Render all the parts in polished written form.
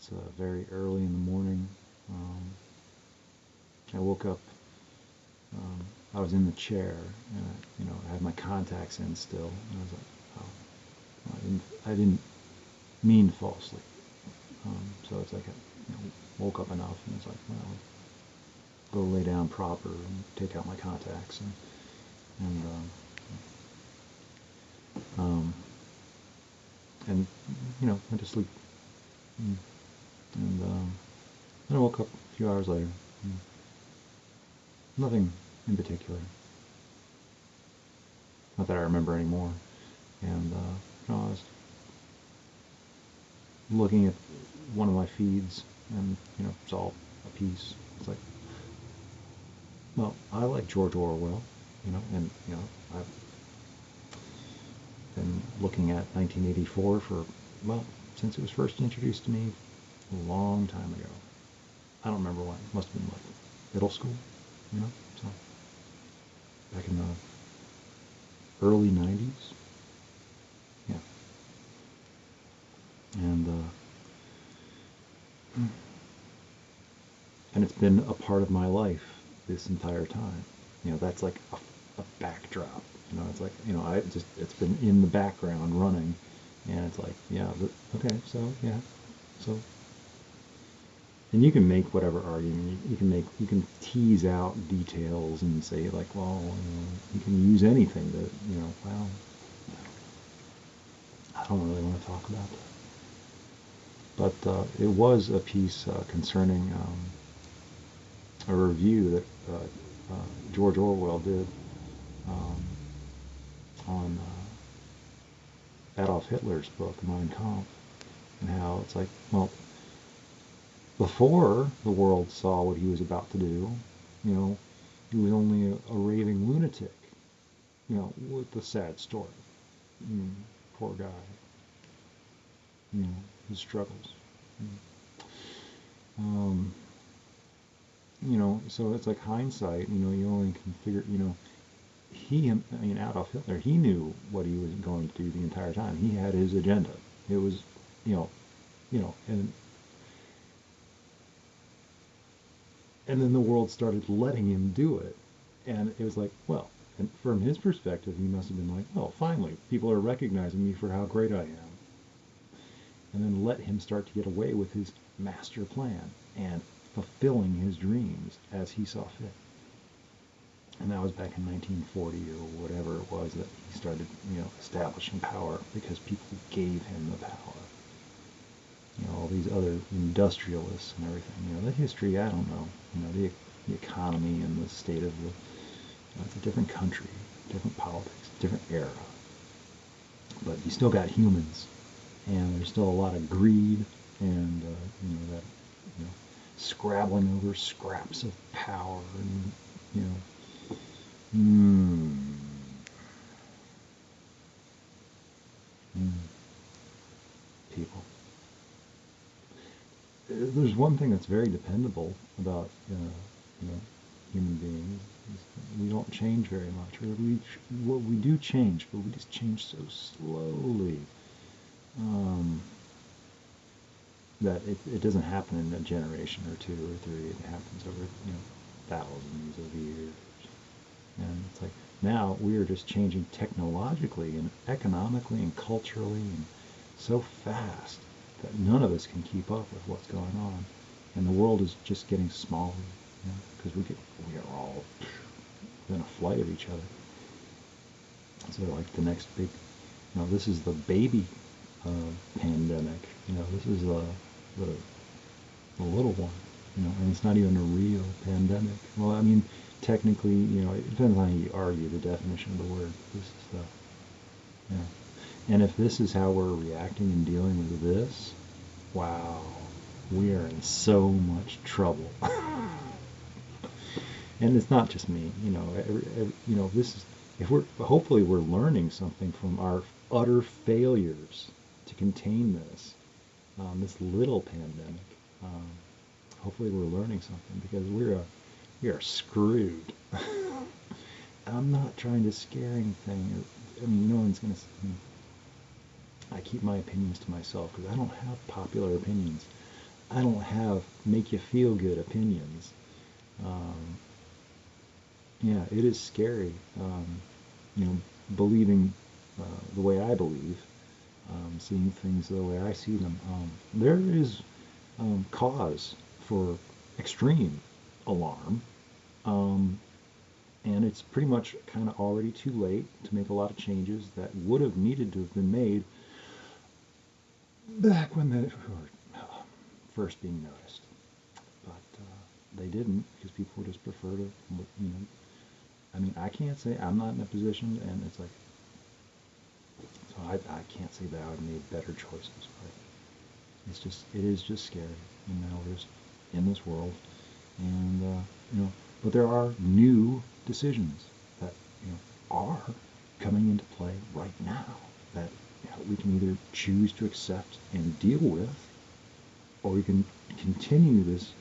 It's very early in the morning. I woke up. I was in the chair, and I had my contacts in still, and I was like, oh, I didn't mean to fall asleep. So it's like I woke up enough, and it's like, well, go lay down proper and take out my contacts, and um, and went to sleep. And then I woke up a few hours later. Nothing in particular. Not that I remember anymore. And I was looking at one of my feeds, and it's all a piece. It's like, well, I like George Orwell, and I've been looking at 1984 for, well, since it was first introduced to me a long time ago. I don't remember when. It must have been like middle school, so back in the early 90s. Yeah. And it's been a part of my life this entire time. That's like a backdrop. It's like, it's been in the background running, and it's like, yeah, okay, so, yeah, so. And you can make whatever argument, you can tease out details and say, like, well, you can use anything that, well, I don't really want to talk about that. But it was a piece concerning a review that George Orwell did on Adolf Hitler's book, Mein Kampf, and how it's like, well, before the world saw what he was about to do, he was only a raving lunatic, with the sad story. Poor guy. His struggles. So it's like hindsight, you only can figure, Adolf Hitler, he knew what he was going to do the entire time. He had his agenda. It was, and then the world started letting him do it. And it was like, well, and from his perspective, he must have been like, oh, finally, people are recognizing me for how great I am. And then let him start to get away with his master plan and fulfilling his dreams as he saw fit. And that was back in 1940 or whatever it was that he started, establishing power because people gave him the power. All these other industrialists and everything. The history, I don't know. The economy and the state of the, it's a different country, different politics, different era. But you still got humans, and there's still a lot of greed and that scrabbling over scraps of power and people. There's one thing that's very dependable about human beings. We don't change very much, or we do change, but we just change so slowly that it doesn't happen in a generation or two or three. It happens over thousands of years, and it's like now we are just changing technologically and economically and culturally and so fast that none of us can keep up with what's going on, and the world is just getting smaller, because we are all within a flight of each other. So like the next big, this is the baby pandemic. This is the little one. And it's not even a real pandemic. Well, I mean, technically, it depends on how you argue the definition of the word. This is the, and if this is how we're reacting and dealing with this, wow, we are in so much trouble. And it's not just me, this is, hopefully we're learning something from our utter failures to contain this little pandemic. Hopefully we're learning something, because we are screwed. I'm not trying to scare anything. No one's going to. I keep my opinions to myself because I don't have popular opinions. I don't have make you feel good opinions. Um, yeah, it is scary. You know, believing the way I believe, seeing things the way I see them. There is cause for extreme alarm, um, and it's pretty much kind of already too late to make a lot of changes that would have needed to have been made back when they were first being noticed. But they didn't because people just prefer to, you know, I mean, I can't say I'm not in a position, and it's like, so I can't say that I would have made better choices, but it is just scary. You know, we're just in this world, and you know, but there are new decisions that, you know, are coming into play right now that, you know, we can either choose to accept and deal with, or we can continue this,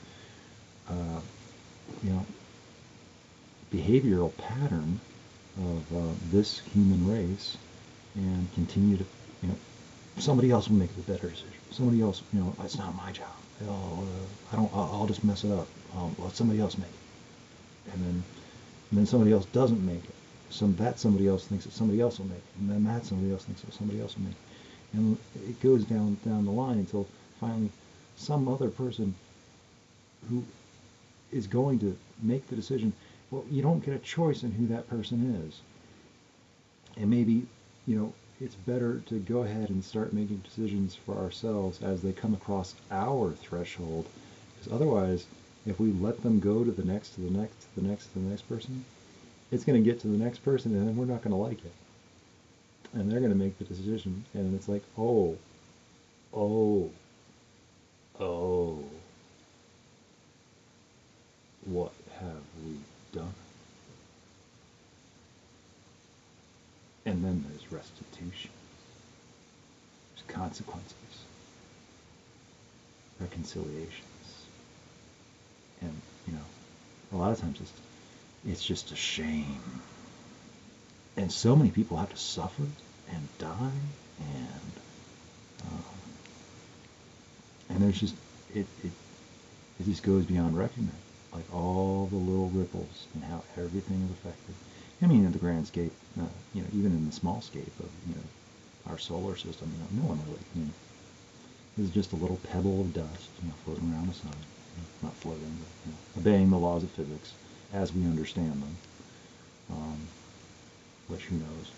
you know, behavioral pattern of this human race and continue to, you know, somebody else will make the better decision. Somebody else, you know, it's not my job. Oh, I don't. I'll just mess it up. Let somebody else make it, and then somebody else doesn't make it. That somebody else thinks that somebody else will make it, and then that somebody else thinks that somebody else will make it, and it goes down the line until finally some other person who is going to make the decision. Well, you don't get a choice in who that person is, and maybe, you know, it's better to go ahead and start making decisions for ourselves as they come across our threshold, because otherwise, if we let them go to the next, to the next, to the next, to the next person, it's going to get to the next person, and then we're not going to like it, and they're going to make the decision, and it's like, oh, oh, oh, what have we done? And then there's restitution, there's consequences, reconciliations, and, you know, a lot of times it's just a shame, and so many people have to suffer and die, um, and there's just it just goes beyond recognition, like all the little ripples and how everything is affected. I mean, in the grand scape, you know, even in the small scape of, you know, our solar system, you know, no one really, you know, is just a little pebble of dust, you know, floating around the sun, you know, not floating, but, you know, obeying the laws of physics as we understand them, which who knows.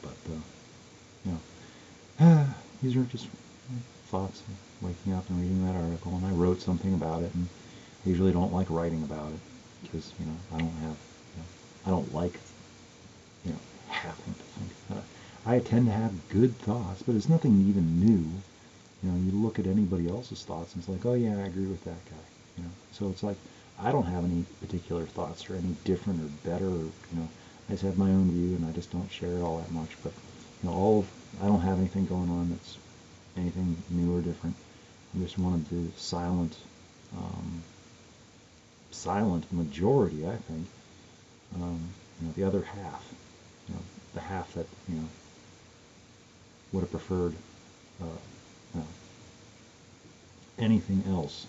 But you know, these are just thoughts of waking up and reading that article, and I wrote something about it, and I usually don't like writing about it because, you know, I don't have, you know, I don't like, you know, having to think. I tend to have good thoughts, but it's nothing even new. You know, you look at anybody else's thoughts, and it's like, oh yeah, I agree with that guy. You know, so it's like I don't have any particular thoughts or any different or better. Or, you know, I just have my own view, and I just don't share it all that much. But, you know, I don't have anything going on that's anything new or different. I just wanted to silent majority, I think. You know, the other half, you know, the half that, you know, would have preferred uh, anything else,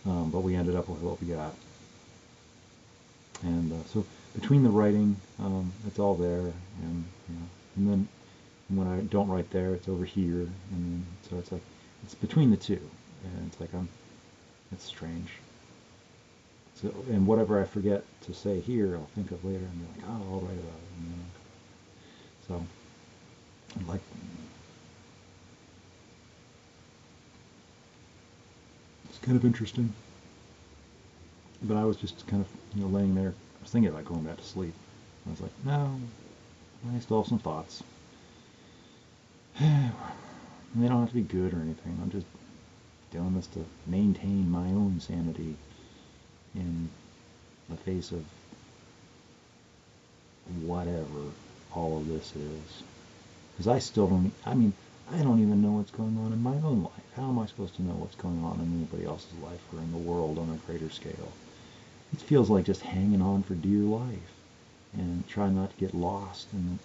but we ended up with what we got. And so between the writing, it's all there, and, you know, and then when I don't write there, it's over here, and so it's like it's between the two, and it's like it's strange. So, and whatever I forget to say here, I'll think of later, and be like, oh, I'll write about it. You know? So, like, it's kind of interesting. But I was just kind of, you know, laying there. I was thinking about going back to sleep. I was like, no, I still have some thoughts. They don't have to be good or anything. I'm just doing this to maintain my own sanity in the face of whatever all of this is. Because I still don't, I mean, I don't even know what's going on in my own life. How am I supposed to know what's going on in anybody else's life or in the world on a greater scale? It feels like just hanging on for dear life and trying not to get lost in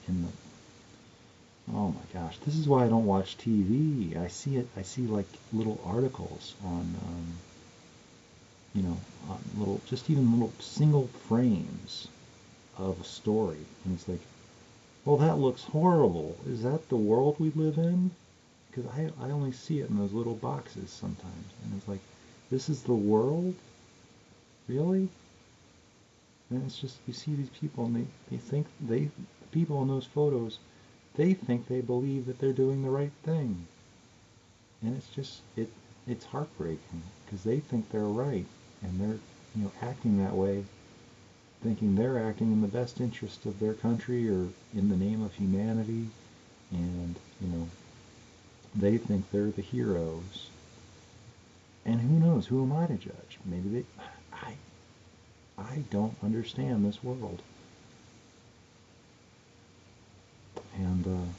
the Oh my gosh, this is why I don't watch TV. I see it. I see like little articles on, on little, just even little single frames of a story, and it's like, well, that looks horrible. Is that the world we live in? Because I only see it in those little boxes sometimes, and it's like, this is the world, really? And it's just, you see these people, and they think the people in those photos, they think they believe that they're doing the right thing. And it's just, it's heartbreaking, because they think they're right, and they're, acting that way, thinking they're acting in the best interest of their country or in the name of humanity, and, they think they're the heroes. And who knows, who am I to judge? Maybe I don't understand this world. And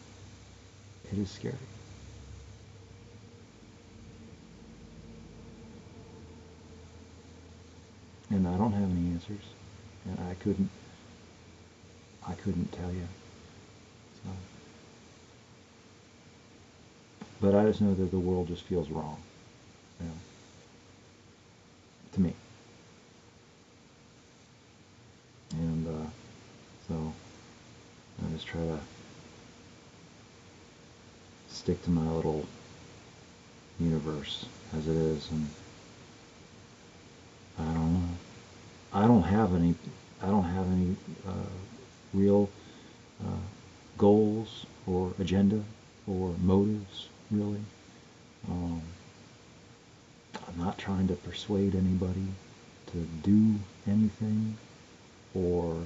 it is scary. And I don't have any answers. And I couldn't tell you. So, but I just know that the world just feels wrong, you know, to me. And so I just try to stick to my little universe as it is, and I don't know. I don't have any. I don't have any real uh, goals or agenda or motives, really. Um, I'm not trying to persuade anybody to do anything or,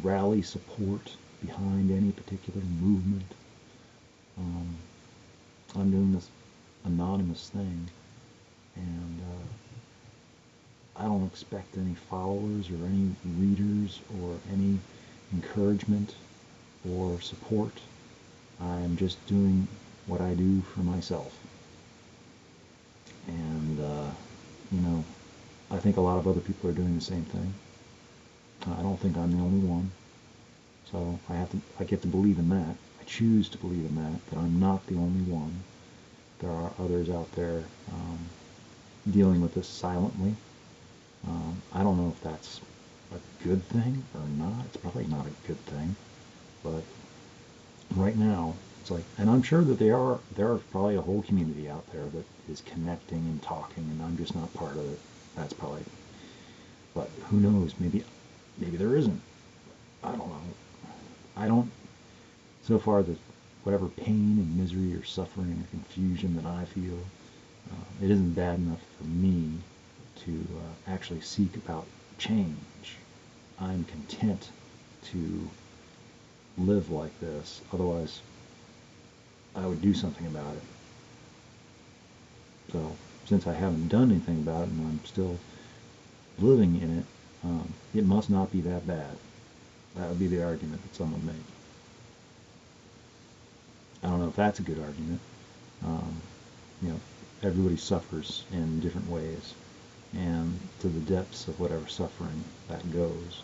rally support behind any particular movement. Um, I'm doing this anonymous thing, and I don't expect any followers or any readers or any encouragement or support. I'm just doing what I do for myself. And, I think a lot of other people are doing the same thing. I don't think I'm the only one. So I get to believe in that. I choose to believe in that I'm not the only one. There are others out there dealing with this silently. I don't know if that's a good thing or not. It's probably not a good thing. But right now, it's like, and I'm sure that there are probably a whole community out there that is connecting and talking, and I'm just not part of it. That's probably, but who knows? Maybe there isn't. I don't know. I don't. So far, the whatever pain and misery or suffering or confusion that I feel, it isn't bad enough for me to actually seek about change. I'm content to live like this. Otherwise, I would do something about it. So, since I haven't done anything about it and I'm still living in it, it must not be that bad. That would be the argument that someone made. I don't know if that's a good argument. Um, Everybody suffers in different ways, and to the depths of whatever suffering that goes.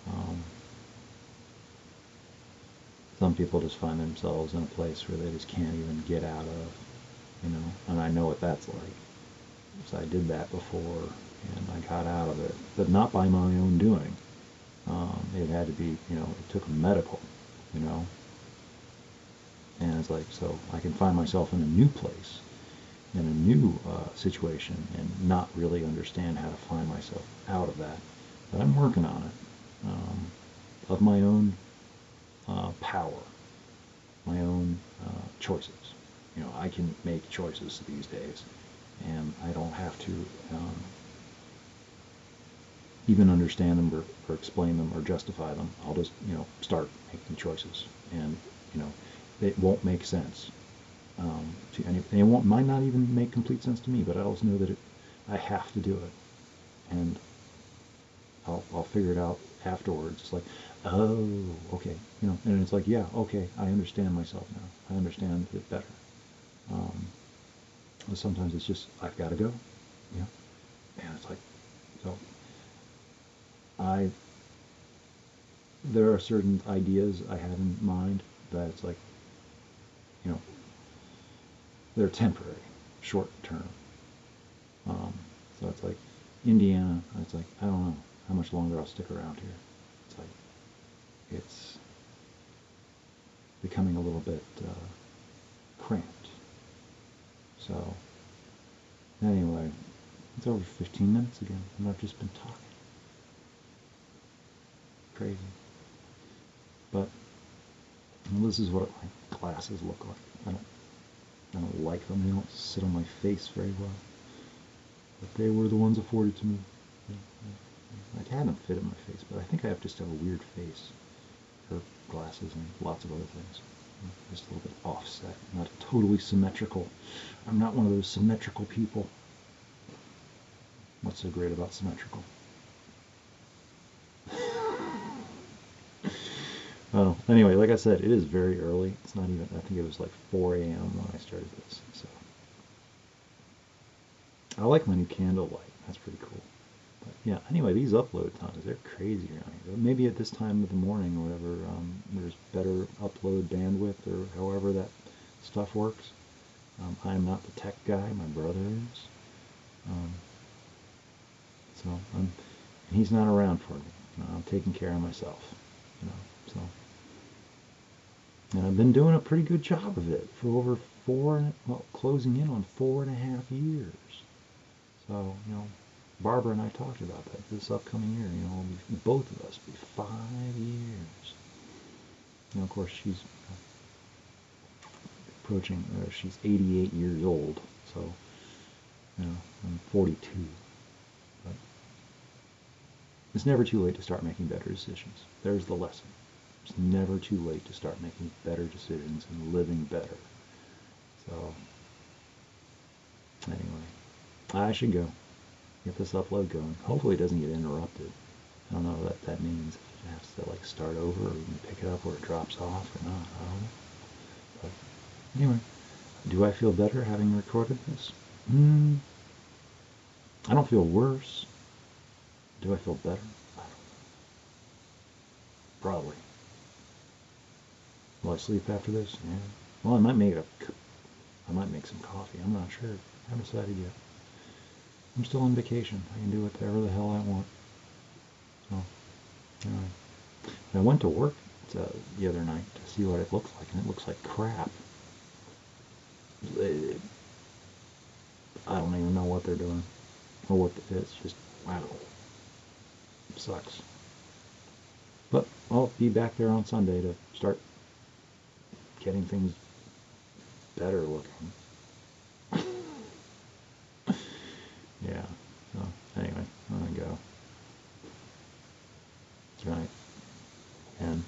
Um, some people just find themselves in a place where they just can't even get out of, and I know what that's like. So I did that before, and I got out of it, but not by my own doing. It had to be, it took medical, and it's like, so I can find myself in a new place, in a new situation, and not really understand how to find myself out of that. But I'm working on it, of my own power, my own choices. I can make choices these days, and I don't have to even understand them or explain them or justify them. I'll just, start making choices, and it won't make sense to any. And might not even make complete sense to me, but I also know that I have to do it, and I'll figure it out afterwards. It's like, oh, okay, and it's like, yeah, okay, I understand myself now. I understand it better. Sometimes it's just, I've got to go, and it's like, so there are certain ideas I have in mind that it's like, you know, they're temporary, short term. So it's like Indiana, it's like, I don't know how much longer I'll stick around here. It's like, it's becoming a little bit cramped. So, anyway, it's over 15 minutes again, and I've just been talking. Crazy. But, well, this is what my glasses look like. I don't like them. They don't sit on my face very well. But they were the ones afforded to me. I had them fit in my face, but I think I just have a weird face for glasses and lots of other things. Just a little bit offset, not totally symmetrical. I'm not one of those symmetrical people. What's so great about symmetrical? Well, anyway, like I said, it is very early. It's not even, I think it was like 4 a.m. when I started this. So I like my new candle light. That's pretty cool. But yeah, anyway, these upload times, they're crazy around here. Maybe at this time of the morning or whatever, there's better upload bandwidth or however that stuff works. I'm not the tech guy, my brother is. So he's not around for me. I'm taking care of myself, so. And I've been doing a pretty good job of it for over closing in on 4.5 years. So, Barbara and I talked about that this upcoming year, both of us be 5 years. Of course, she's approaching, she's 88 years old, so, I'm 42. But it's never too late to start making better decisions. There's the lesson. It's never too late to start making better decisions and living better. So, anyway, I should go. Get this upload going. Hopefully it doesn't get interrupted. I don't know what that means. If it has to like start over or you can pick it up or it drops off or not. I don't know. But anyway, do I feel better having recorded this? I don't feel worse. Do I feel better? I don't know. Probably. Will I sleep after this? Yeah. Well, I might make some coffee. I'm not sure. I haven't decided yet. I'm still on vacation. I can do whatever the hell I want. So, anyway. I went to work the other night to see what it looks like, and it looks like crap. I don't even know what they're doing, or what it's just, wow. It sucks. But I'll be back there on Sunday to start getting things better looking. Yeah, so anyway, I'm gonna go. That's right. And,